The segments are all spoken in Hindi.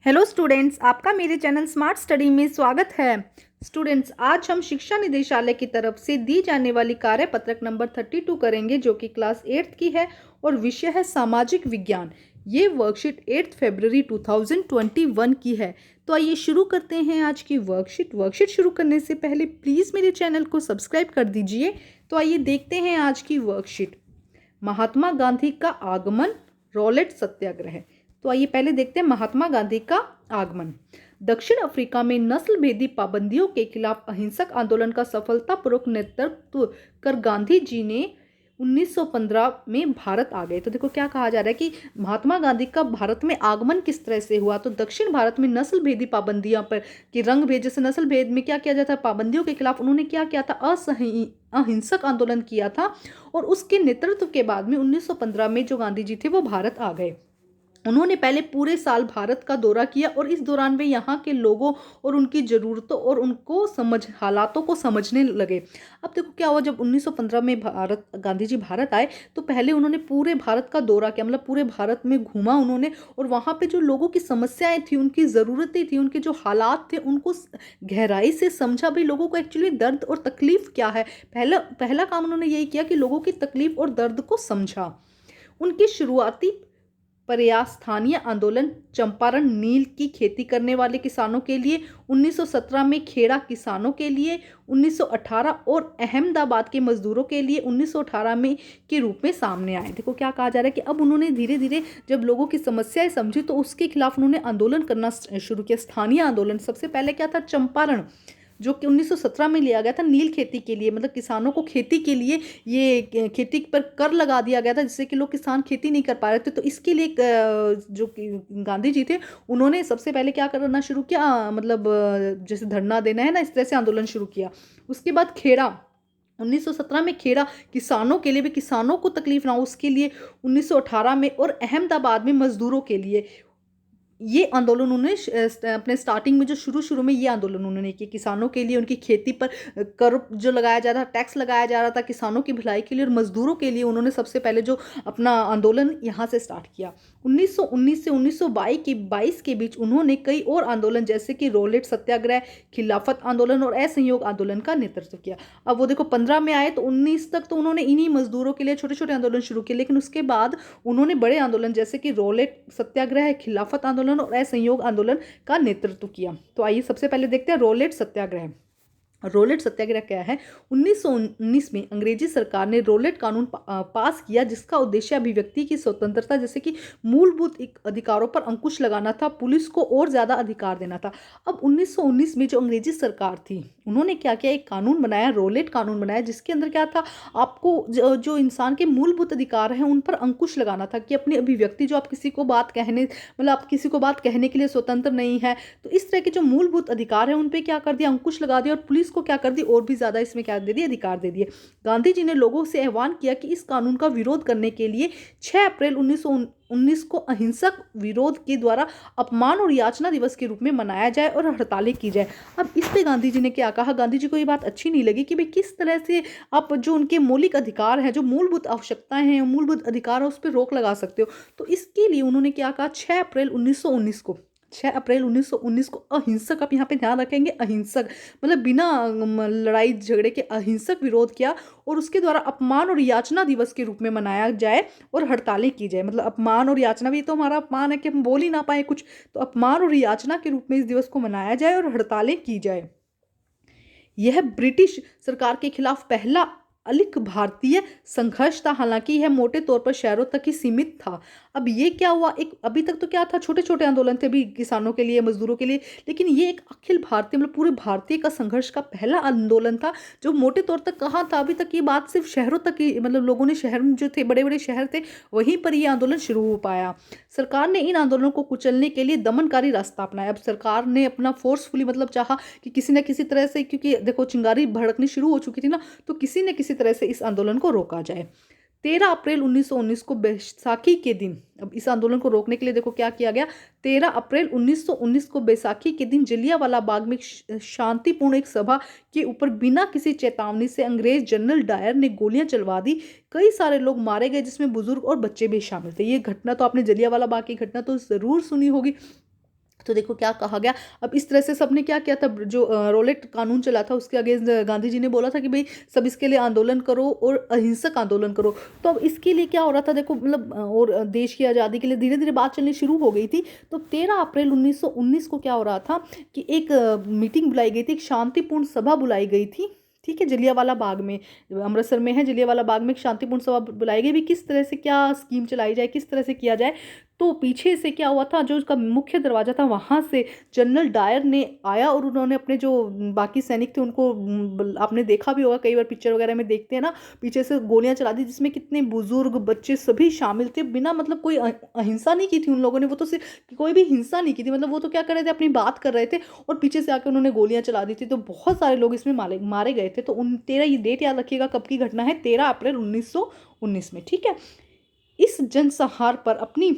हेलो स्टूडेंट्स, आपका मेरे चैनल स्मार्ट स्टडी में स्वागत है। स्टूडेंट्स, आज हम शिक्षा निदेशालय की तरफ से दी जाने वाली कार्यपत्रक नंबर 32 करेंगे, जो कि क्लास 8th की है और विषय है सामाजिक विज्ञान। ये वर्कशीट 8 फरवरी 2021 की है। तो आइए शुरू करते हैं आज की वर्कशीट शुरू करने से पहले प्लीज़ मेरे चैनल को सब्सक्राइब कर दीजिए। तो आइए देखते हैं आज की वर्कशीट। महात्मा गांधी का आगमन, रॉलेट सत्याग्रह। तो आइए पहले देखते हैं महात्मा गांधी का आगमन। दक्षिण अफ्रीका में नस्ल भेदी पाबंदियों के खिलाफ अहिंसक आंदोलन का सफलतापूर्वक नेतृत्व कर गांधी जी ने 1915 में भारत आ गए। तो देखो क्या कहा जा रहा है कि महात्मा गांधी का भारत में आगमन किस तरह से हुआ। तो दक्षिण भारत में नस्ल भेदी पाबंदियां पर कि रंग भेद, जैसे नस्ल भेद में क्या किया जाता है, पाबंदियों के खिलाफ उन्होंने क्या किया था, अहिंसक आंदोलन किया था। और उसके नेतृत्व के बाद में 1915 में जो गांधी जी थे वो भारत आ गए। उन्होंने पहले पूरे साल भारत का दौरा किया और इस दौरान वे यहाँ के लोगों और उनकी ज़रूरतों और उनको हालातों को समझने लगे। अब देखो क्या हुआ, जब 1915 में गांधी जी भारत आए तो पहले उन्होंने पूरे भारत का दौरा किया, मतलब पूरे भारत में घूमा उन्होंने, और वहाँ पे जो लोगों की समस्याएं थी, उनकी ज़रूरतें थी, उनके जो हालात थे, उनको गहराई से समझा भी लोगों को एक्चुअली दर्द और तकलीफ क्या है। पहला काम उन्होंने यही किया कि लोगों की तकलीफ और दर्द को समझा। उनकी शुरुआती प्रयास स्थानीय आंदोलन, चंपारण नील की खेती करने वाले किसानों के लिए, 1917 में खेड़ा किसानों के लिए, 1918 और अहमदाबाद के मजदूरों के लिए 1918 में के रूप में सामने आए। देखो क्या कहा जा रहा है कि अब उन्होंने धीरे धीरे जब लोगों की समस्याएं समझी तो उसके खिलाफ उन्होंने आंदोलन करना शुरू किया। स्थानीय आंदोलन सबसे पहले क्या था, चंपारण, जो कि 1917 में लिया गया था नील खेती के लिए, मतलब किसानों को खेती के लिए ये खेती पर कर लगा दिया गया था, जिससे कि लोग किसान खेती नहीं कर पा रहे थे। तो इसके लिए जो कि गांधी जी थे उन्होंने सबसे पहले क्या करना शुरू किया, मतलब जैसे धरना देना है ना, इस तरह से आंदोलन शुरू किया। उसके बाद खेड़ा, 1917 में खेड़ा किसानों के लिए भी, किसानों को तकलीफ ना हो उसके लिए 1918 में, और अहमदाबाद में मजदूरों के लिए ये आंदोलन उन्होंने अपने स्टार्टिंग में जो शुरू में ये आंदोलन उन्होंने किया, किसानों के लिए, उनकी खेती पर कर जो लगाया जा रहा था, टैक्स लगाया जा रहा था किसानों की भलाई के लिए और मजदूरों के लिए, उन्होंने सबसे पहले जो अपना आंदोलन यहाँ से स्टार्ट किया। 1919 से 1922 के बीच उन्होंने कई और आंदोलन जैसे कि रोलेट सत्याग्रह, खिलाफत आंदोलन और असहयोग आंदोलन का नेतृत्व किया। अब वो देखो 15 में आए तो 19 तक तो उन्होंने इन्हीं मजदूरों के लिए छोटे छोटे आंदोलन शुरू किए, लेकिन उसके बाद उन्होंने बड़े आंदोलन जैसे कि रोलेट सत्याग्रह, खिलाफत आंदोलन और असहयोग आंदोलन का नेतृत्व किया। तो आइए सबसे पहले देखते हैं रोलेट सत्याग्रह। रोलेट सत्याग्रह क्या है। 1919 में अंग्रेजी सरकार ने रोलेट कानून पास किया, जिसका उद्देश्य अभिव्यक्ति की स्वतंत्रता जैसे कि मूलभूत अधिकारों पर अंकुश लगाना था, पुलिस को और ज्यादा अधिकार देना था। अब 1919 में जो अंग्रेजी सरकार थी उन्होंने क्या किया, एक कानून बनाया, रोलेट कानून बनाया, जिसके अंदर क्या था, आपको जो इंसान के मूलभूत अधिकार हैं उन पर अंकुश लगाना था कि अपनी अभिव्यक्ति, जो आप किसी को बात कहने, मतलब आप किसी को बात कहने के लिए स्वतंत्र नहीं है, तो इस तरह के जो मूलभूत अधिकार है उन पे क्या कर दिया, अंकुश लगा दिया, और पुलिस को क्या कर दी, और भी ज्यादा इसमें क्या दे दिए, अधिकार दे दिए। गांधी जी ने लोगों से आह्वान किया कि इस कानून का विरोध करने के लिए 6 अप्रैल 1919 को अहिंसक विरोध के द्वारा अपमान और याचना दिवस के रूप में मनाया जाए और हड़तालें की जाए। अब इस पे गांधी जी ने क्या कहा, गांधी जी को ये बात अच्छी नहीं लगी कि भाई किस तरह से आप जो उनके मौलिक अधिकार हैं, जो मूलभूत आवश्यकताएं हैं, मूलभूत अधिकार है, उस पर रोक लगा सकते हो। तो इसके लिए उन्होंने क्या कहा, 6 अप्रैल 1919 को 6 अप्रैल 1919 को अहिंसक, आप यहाँ पे ध्यान रखेंगे अहिंसक, मतलब बिना लड़ाई झगड़े के अहिंसक विरोध किया, और उसके द्वारा अपमान और याचना दिवस के रूप में मनाया जाए और हड़तालें की जाए। मतलब अपमान और याचना भी तो हमारा अपमान है कि हम बोल ही ना पाए कुछ, तो अपमान और याचना के रूप में इस दिवस को मनाया जाए और हड़तालें की जाए। यह ब्रिटिश सरकार के खिलाफ पहला अलिख भारतीय संघर्ष था, हालांकि यह मोटे तौर पर शहरों तक ही सीमित था। अब ये क्या हुआ, एक अभी तक तो क्या था, छोटे छोटे आंदोलन थे भी किसानों के लिए, मजदूरों के लिए, लेकिन ये एक अखिल भारतीय, मतलब पूरे भारतीय का संघर्ष का पहला आंदोलन था, जो मोटे तौर तक कहाँ था, अभी तक ये बात सिर्फ शहरों तक ही, मतलब लोगों ने शहर में जो थे, बड़े बड़े शहर थे, वहीं पर ये आंदोलन शुरू हो पाया। सरकार ने इन आंदोलनों को कुचलने के लिए दमनकारी रास्ता अपनाया। अब सरकार ने अपना फोर्सफुली, मतलब चाहा कि किसी न किसी तरह से, क्योंकि देखो चिंगारी भड़कनी शुरू हो चुकी थी ना, तो किसी न किसी तरह से इस आंदोलन को रोका जाए। 13 अप्रैल 1919 को बैसाखी के दिन, अब इस आंदोलन को रोकने के लिए देखो क्या किया गया, 13 अप्रैल 1919 को बैसाखी के दिन जलियांवाला बाग में शांतिपूर्ण एक सभा के ऊपर बिना किसी चेतावनी से अंग्रेज जनरल डायर ने गोलियां चलवा दी। कई सारे लोग मारे गए, जिसमें बुजुर्ग और बच्चे भी शामिल थे। ये घटना तो आपने, जलियांवाला बाग की घटना तो जरूर सुनी होगी। तो देखो क्या कहा गया। अब इस तरह से सबने क्या किया था, जो रोलेट कानून चला था उसके अगेंस्ट गांधी जी ने बोला था कि भाई सब इसके लिए आंदोलन करो और अहिंसक आंदोलन करो। तो अब इसके लिए क्या हो रहा था देखो, मतलब और देश की आज़ादी के लिए धीरे धीरे बात चलनी शुरू हो गई थी। तो 13 अप्रैल 1919 को क्या हो रहा था कि एक मीटिंग बुलाई गई थी, एक शांतिपूर्ण सभा बुलाई गई थी, ठीक है, जलियांवाला बाग में, अमृतसर में है जलियांवाला बाग में, एक शांतिपूर्ण सभा बुलाई गई भी, किस तरह से क्या स्कीम चलाई जाए, किस तरह से किया जाए। तो पीछे से क्या हुआ था, जो उसका मुख्य दरवाजा था वहां से जनरल डायर ने आया और उन्होंने अपने जो बाकी सैनिक थे उनको, आपने देखा भी होगा कई बार पिक्चर वगैरह में देखते हैं ना, पीछे से गोलियां चला दी, जिसमें कितने बुजुर्ग बच्चे सभी शामिल थे, बिना मतलब कोई अहिंसा नहीं की थी उन लोगों ने, वो तो सिर्फ कोई भी हिंसा नहीं की थी, मतलब वो तो क्या कर रहे थे, अपनी बात कर रहे थे और पीछे से आकर उन्होंने गोलियां चला दी थी। तो बहुत सारे लोग इसमें मारे मारे गए थे। तो उन 13, ये डेट याद रखिएगा कब की घटना है, 13 अप्रैल 1919 में, ठीक है। इस जनसंहार पर अपनी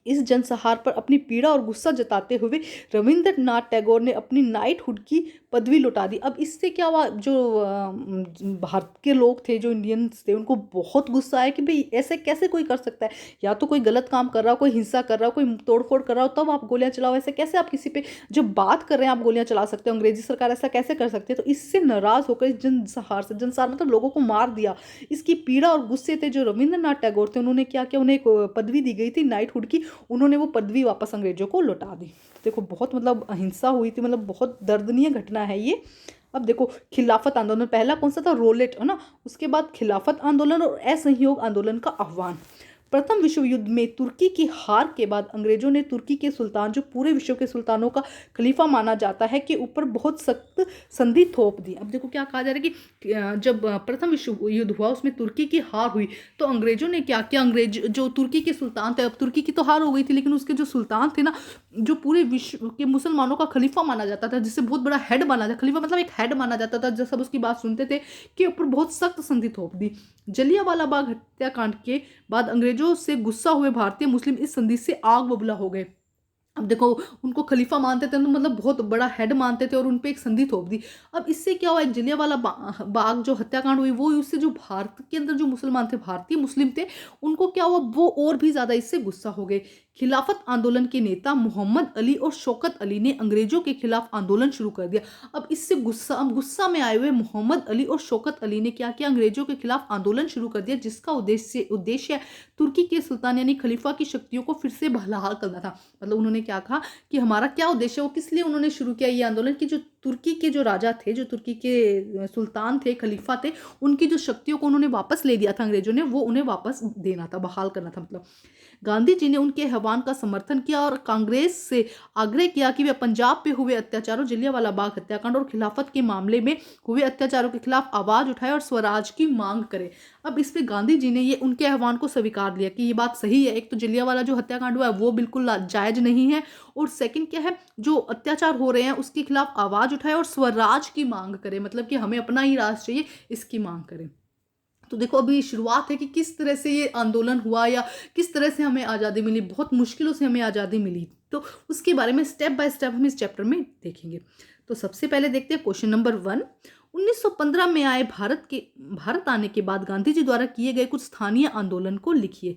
इस जनसंहार पर अपनी पीड़ा और गुस्सा जताते हुए रविंद्रनाथ टैगोर ने अपनी नाइटहुड की पदवी लौटा दी। अब इससे क्या हुआ, जो भारत के लोग थे, जो इंडियंस थे, उनको बहुत गुस्सा आया कि भाई ऐसे कैसे कोई कर सकता है, या तो कोई गलत काम कर रहा हो, कोई हिंसा कर रहा हो, कोई तोड़फोड़ कर रहा हो, तब आप गोलियां चलाओ, ऐसे कैसे आप किसी पे जब बात कर रहे हैं आप गोलियां चला सकते हो, अंग्रेजी सरकार ऐसा कैसे कर सकते हैं। तो इससे नाराज होकर इस जनसंहार मतलब लोगों को मार दिया। इसकी पीड़ा और गुस्से थे जो रविंद्रनाथ टैगोर थे, उन्होंने क्या किया, उन्हें एक पदवी दी गई थी नाइटहुड की, उन्होंने वो पदवी वापस अंग्रेजों को लौटा दी। देखो बहुत मतलब अहिंसा हुई थी, मतलब बहुत दर्दनीय घटना है ये। अब देखो खिलाफत आंदोलन पहला कौन सा था, रोलेट, है ना। उसके बाद खिलाफत आंदोलन और असहयोग आंदोलन का आह्वान। प्रथम विश्व युद्ध में तुर्की की हार के बाद अंग्रेजों ने तुर्की के सुल्तान, जो पूरे विश्व के सुल्तानों का खलीफा माना जाता है, के ऊपर बहुत सख्त संधि थोप दी। अब देखो क्या कहा जा रहा है कि जब प्रथम विश्व युद्ध हुआ उसमें तुर्की की हार हुई, तो अंग्रेजों ने क्या किया, अंग्रेज जो तुर्की के सुल्तान थे, अब तुर्की की तो हार हो गई थी, लेकिन उसके जो सुल्तान थे ना, जो पूरे विश्व के मुसलमानों का खलीफा माना जाता था, जिससे बहुत बड़ा हेड माना जाता, खलीफा मतलब एक हेड माना जाता था, जब सब उसकी बात सुनते थे, के ऊपर बहुत सख्त संधि थोप दी। जलियांवाला बाग हत्याकांड के बाद अंग्रेजों से गुस्सा हुए भारतीय मुस्लिम इस संधि से आग बबूला हो गए। अब देखो उनको खलीफा मानते थे, तो मतलब बहुत बड़ा हेड मानते थे, और उन पे एक संधि थोप दी। अब इससे क्या हुआ, एक जलियांवाला बाग जो हत्याकांड हुई वो, उससे जो भारत के अंदर जो मुसलमान थे, भारतीय मुस्लिम थे, उनको क्या हुआ, वो और भी ज्यादा इससे गुस्सा हो गए। खिलाफत आंदोलन के नेता मोहम्मद अली और शौकत अली ने अंग्रेजों के खिलाफ आंदोलन शुरू कर दिया। अब इससे गुस्सा में आए हुए मोहम्मद अली और शौकत अली ने क्या किया, अंग्रेजों के खिलाफ आंदोलन शुरू कर दिया, जिसका उद्देश्य तुर्की के सुल्तान यानी खलीफा की शक्तियों को फिर से बहाल करना था। मतलब उन्होंने क्या कहा कि हमारा क्या उद्देश्य है, वो किस लिए उन्होंने शुरू किया ये आंदोलन, कि जो तुर्की के जो राजा थे, जो तुर्की के सुल्तान थे, खलीफा थे, उनकी जो शक्तियों को उन्होंने वापस ले दिया था अंग्रेजों ने, वो उन्हें वापस देना था, बहाल करना था। मतलब गांधी जी ने उनके आह्वान का समर्थन किया और कांग्रेस से आग्रह किया कि वे पंजाब पे हुए अत्याचारों, जलियांवाला बाग हत्याकांड और खिलाफत के मामले में हुए अत्याचारों के खिलाफ आवाज उठाए और स्वराज की मांग करे। अब इस पे गांधी जी ने ये उनके आह्वान को स्वीकार लिया कि ये बात सही है, एक तो जलियांवाला जो हत्याकांड हुआ है वो बिल्कुल जायज नहीं है, और सेकंड क्या है, जो अत्याचार हो रहे हैं उसके खिलाफ आवाज उठाए और स्वराज की मांग करे, मतलब कि हमें अपना ही राज चाहिए, इसकी मांग करें। तो देखो अभी शुरुआत है कि किस तरह से ये आंदोलन हुआ, या किस तरह से हमें आज़ादी मिली, बहुत मुश्किलों से हमें आज़ादी मिली, तो उसके बारे में स्टेप बाय स्टेप हम इस चैप्टर में देखेंगे। तो सबसे पहले देखते हैं क्वेश्चन नंबर 1। 1915 में आए भारत आने के बाद गांधी जी द्वारा किए गए कुछ स्थानीय आंदोलन को लिखिए।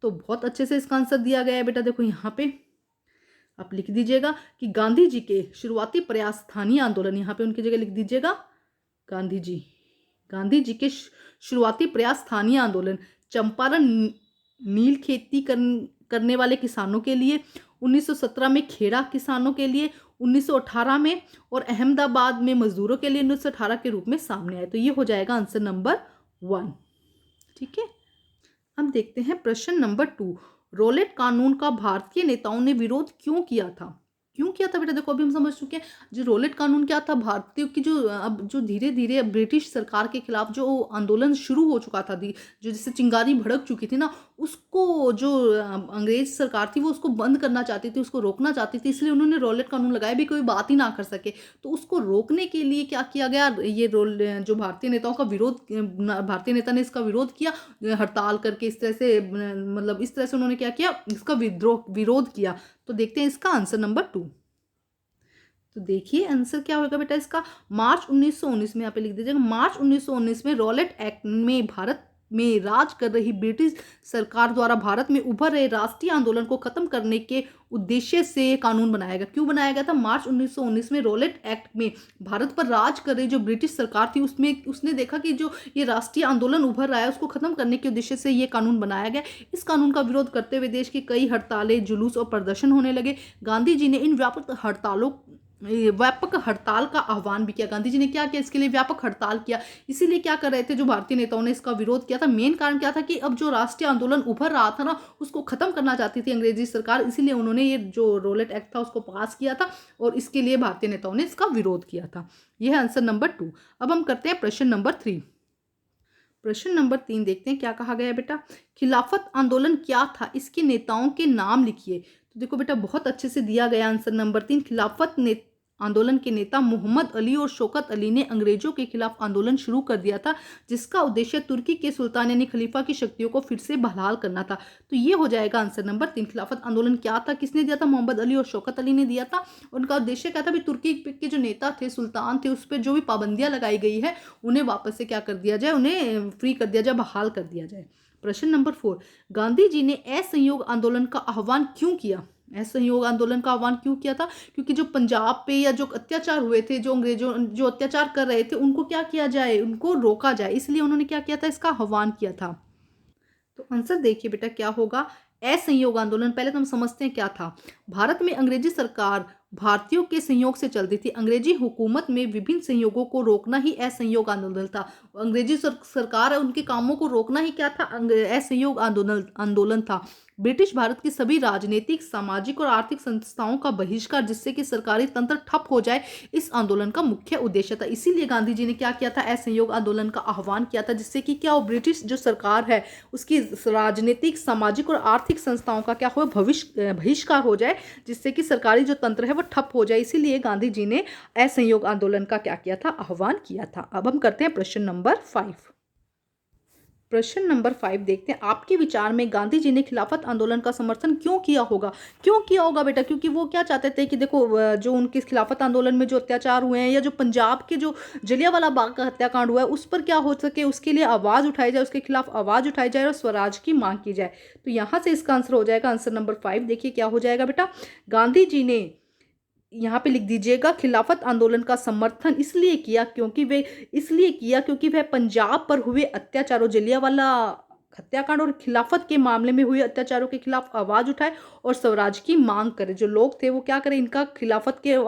तो बहुत अच्छे से इसका आंसर दिया गया है बेटा, देखो यहाँ पे आप लिख दीजिएगा कि गांधी जी के शुरुआती प्रयास स्थानीय आंदोलन, यहाँ पे उनकी जगह लिख दीजिएगा गांधी जी के शुरुआती प्रयास स्थानीय आंदोलन, चंपारण नील खेती करने वाले किसानों के लिए, 1917 में खेड़ा किसानों के लिए, 1918 में और अहमदाबाद में मजदूरों के लिए 1918 के रूप में सामने आए। तो ये हो जाएगा आंसर नंबर 1, ठीक है। अब देखते हैं प्रश्न नंबर 2। रोलेट कानून का भारतीय नेताओं ने विरोध क्यों किया था? क्यों किया था बेटा, देखो अभी हम समझ चुके हैं जो रोलेट कानून क्या था, भारतीयों की जो अब जो धीरे धीरे ब्रिटिश सरकार के खिलाफ जो आंदोलन शुरू हो चुका था, जो जिससे चिंगारी भड़क चुकी थी ना, उसको जो अंग्रेज सरकार थी वो उसको बंद करना चाहती थी, उसको रोकना चाहती थी, इसलिए उन्होंने रोलेट कानून लगाया भी, कोई बात ही ना कर सके। तो उसको रोकने के लिए क्या किया गया, ये जो भारतीय नेताओं का विरोध, भारतीय नेता ने इसका विरोध किया हड़ताल करके, इस तरह से मतलब इस तरह से उन्होंने क्या किया, इसका विरोध किया। तो देखते हैं इसका आंसर नंबर 2। तो देखिए आंसर क्या होगा बेटा इसका, मार्च 1919 में, यहाँ पे लिख दीजिएगा मार्च 1919 में रोलेट एक्ट में भारत में राज कर रही ब्रिटिश सरकार द्वारा भारत में उभर रहे राष्ट्रीय आंदोलन को खत्म करने के उद्देश्य से ये कानून बनाया गया। क्यों बनाया गया था? मार्च 1919 में रोलेट एक्ट में भारत पर राज कर रही जो ब्रिटिश सरकार थी उसने देखा कि जो ये राष्ट्रीय आंदोलन उभर रहा है उसको खत्म करने के उद्देश्य से ये कानून बनाया गया। इस कानून का विरोध करते हुए देश की कई हड़तालें, जुलूस और प्रदर्शन होने लगे। गांधी जी ने इन व्यापक हड़ताल का आह्वान भी किया। गांधी जी ने क्या किया? इसके लिए व्यापक हड़ताल किया। इसीलिए क्या कर रहे थे जो भारतीय नेताओं ने इसका विरोध किया था? मेन कारण क्या था कि अब जो राष्ट्रीय आंदोलन उभर रहा था ना उसको खत्म करना चाहती थी अंग्रेजी सरकार, इसीलिए उन्होंने ये जो रोलेट एक्ट था उसको पास किया था और इसके लिए भारतीय नेताओं ने इसका विरोध किया था। यह है आंसर नंबर 2। अब हम करते हैं प्रश्न नंबर 3। प्रश्न नंबर 3 देखते हैं क्या कहा गया है बेटा। खिलाफत आंदोलन क्या था? इसके नेताओं के नाम लिखिए। तो देखो बेटा बहुत अच्छे से दिया गया आंसर नंबर 3। खिलाफत आंदोलन के नेता मोहम्मद अली और शौकत अली ने अंग्रेजों के खिलाफ आंदोलन शुरू कर दिया था, जिसका उद्देश्य तुर्की के सुल्तान यानी खलीफा की शक्तियों को फिर से बहाल करना था। तो ये हो जाएगा आंसर नंबर 3। खिलाफत आंदोलन क्या था? किसने दिया था? मोहम्मद अली और शौकत अली ने दिया था। उनका उद्देश्य क्या था? भी तुर्की के जो नेता थे, सुल्तान थे, उस पर जो भी पाबंदियां लगाई गई है उन्हें वापस से क्या कर दिया जाए, उन्हें फ्री कर दिया जाए, बहाल कर दिया जाए। प्रश्न नंबर 4। गांधी जी ने असहयोग आंदोलन का आह्वान क्यों किया? असहयोग आंदोलन का आह्वान क्यों किया था? क्योंकि जो पंजाब पे या जो अत्याचार हुए थे, जो अंग्रेजों जो अत्याचार कर रहे थे उनको क्या किया जाए, उनको रोका जाए, इसलिए उन्होंने क्या किया था? इसका आह्वान किया था। तो आंसर देखिए बेटा क्या होगा। असहयोग आंदोलन पहले तो हम समझते हैं क्या था। भारत में अंग्रेजी सरकार भारतीयों के सहयोग से चलती थी। अंग्रेजी हुकूमत में विभिन्न सहयोगों को रोकना ही असहयोग आंदोलन था। अंग्रेजी सरकार है उनके कामों को रोकना ही क्या था? असहयोग आंदोलन था। ब्रिटिश भारत की सभी राजनीतिक, सामाजिक और आर्थिक संस्थाओं का बहिष्कार, जिससे कि सरकारी तंत्र ठप हो जाए, इस आंदोलन का मुख्य उद्देश्य था। इसीलिए गांधी जी ने क्या किया था? असहयोग आंदोलन का आह्वान किया था, जिससे कि क्या हो, ब्रिटिश जो सरकार है उसकी राजनीतिक, सामाजिक और आर्थिक संस्थाओं का क्या हो, बहिष्कार हो जाए, जिससे कि सरकारी जो तंत्र है वो ठप हो जाए। इसीलिए गांधी जी ने असहयोग आंदोलन का क्या किया था? आह्वान किया था। अब हम करते हैं प्रश्न नंबर 5। प्रश्न नंबर 5 देखते हैं। आपके विचार में गांधी जी ने खिलाफत आंदोलन का समर्थन क्यों किया होगा? क्यों किया होगा बेटा? क्योंकि वो क्या चाहते थे कि देखो जो उनके खिलाफत आंदोलन में जो अत्याचार हुए हैं, या जो पंजाब के जो जलियांवाला बाग का हत्याकांड हुआ है, उस पर क्या हो सके उसके लिए आवाज़ उठाई जाए, उसके खिलाफ आवाज़ उठाई जाए और स्वराज की मांग की जाए। तो यहाँ से इसका आंसर हो जाएगा आंसर नंबर 5। देखिए क्या हो जाएगा बेटा। गांधी जी ने यहाँ पे लिख दीजिएगा, खिलाफत आंदोलन का समर्थन इसलिए किया क्योंकि वह पंजाब पर हुए अत्याचारों, जलियांवाला हत्याकांड और खिलाफत के मामले में हुए अत्याचारों के खिलाफ आवाज उठाए और स्वराज की मांग करे। जो लोग थे वो क्या करें, इनका खिलाफत के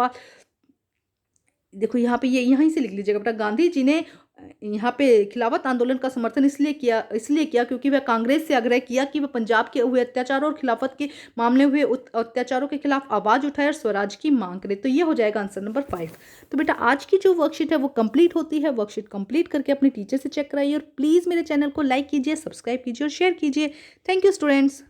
देखो यहाँ पे ये यहीं से लिख लीजिएगा बेटा। गांधी जी ने यहाँ पे खिलाफत आंदोलन का समर्थन इसलिए किया क्योंकि वह कांग्रेस से आग्रह किया कि वह पंजाब के हुए अत्याचारों और खिलाफत के मामले हुए अत्याचारों के खिलाफ आवाज उठाए और स्वराज की मांग करे। तो ये हो जाएगा आंसर नंबर 5। तो बेटा आज की जो वर्कशीट है वो कंप्लीट होती है। वर्कशीट कंप्लीट करके अपने टीचर से चेक कराइए और प्लीज़ मेरे चैनल को लाइक कीजिए, सब्सक्राइब कीजिए और शेयर कीजिए। Thank you students.